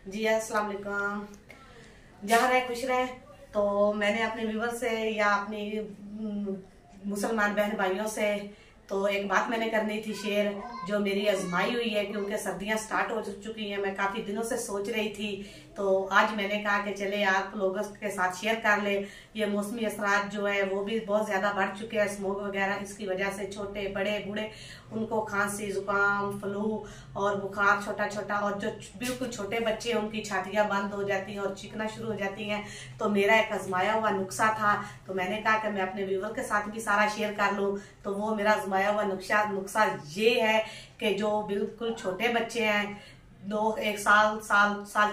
जी अस्सलाम वालेकुम। जहाँ रहे खुश रहे। तो मैंने अपने व्यूवर से या अपनी मुसलमान बहन भाइयों से तो एक बात मैंने करनी थी शेयर, जो मेरी आजमाई हुई है, क्योंकि सर्दियां स्टार्ट हो चुकी हैं। मैं काफी दिनों से सोच रही थी, तो आज मैंने कहा कि चले आप लोगों के साथ शेयर कर ले। ये मौसमी असरात जो है वो भी बहुत ज्यादा बढ़ चुके हैं, स्मोक वगैरह, इसकी वजह से छोटे बड़े बूढ़े उनको खांसी जुकाम फ्लू और बुखार छोटा छोटा, और जो बिल्कुल छोटे बच्चे हैं उनकी छातियां बंद हो जाती हैं और चिकना शुरू हो जाती हैं। तो मेरा एक आजमाया हुआ नुस्खा था, तो मैंने कहा कि मैं अपने व्यूवर के साथ भी सारा शेयर कर लूं। तो वो मेरा आजमाया हुआ नुस्खा ये है कि जो बिल्कुल छोटे बच्चे हैं, एक साल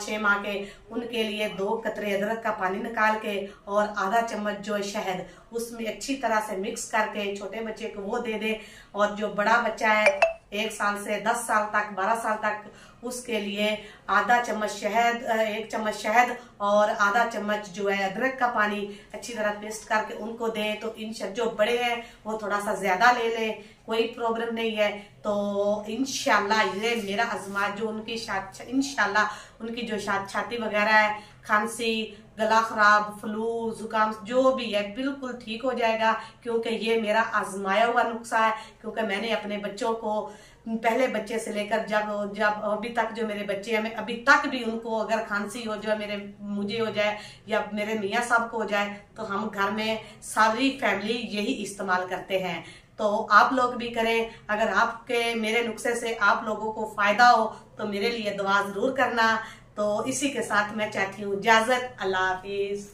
6 माह के, उनके लिए 2 कतरे अदरक का पानी निकाल के और आधा चम्मच जो है शहद उसमें अच्छी तरह से मिक्स करके छोटे बच्चे को वो दे दे। और जो बड़ा बच्चा है 1 साल से 10 साल तक 12 साल तक, उसके लिए आधा चम्मच शहद, 1 चम्मच शहद और आधा चम्मच जो है अदरक का पानी अच्छी तरह पेस्ट करके उनको दे। तो इन जो बड़े हैं वो थोड़ा सा ज्यादा ले ले, कोई प्रॉब्लम नहीं है। तो इंशाल्लाह ये मेरा आजमा जो उनकी इंशाल्लाह उनकी जो छाती वगैरह है, खांसी, गला खराब, फ्लू, जुकाम जो भी है बिल्कुल ठीक हो जाएगा, क्योंकि ये मेरा आजमाया हुआ नुस्खा है। क्योंकि मैंने अपने बच्चों को पहले बच्चे से लेकर जब अभी तक जो मेरे बच्चे हैं, मैं अभी तक भी उनको अगर खांसी हो जाए, मुझे हो जाए या मेरे मियाँ साहब को हो जाए, तो हम घर में सारी फैमिली यही इस्तेमाल करते हैं। तो आप लोग भी करें। अगर आपके मेरे नुस्खे से आप लोगों को फायदा हो तो मेरे लिए दुआ जरूर करना। तो इसी के साथ मैं चाहती हूँ इजाजत। अल्लाह हाफिज।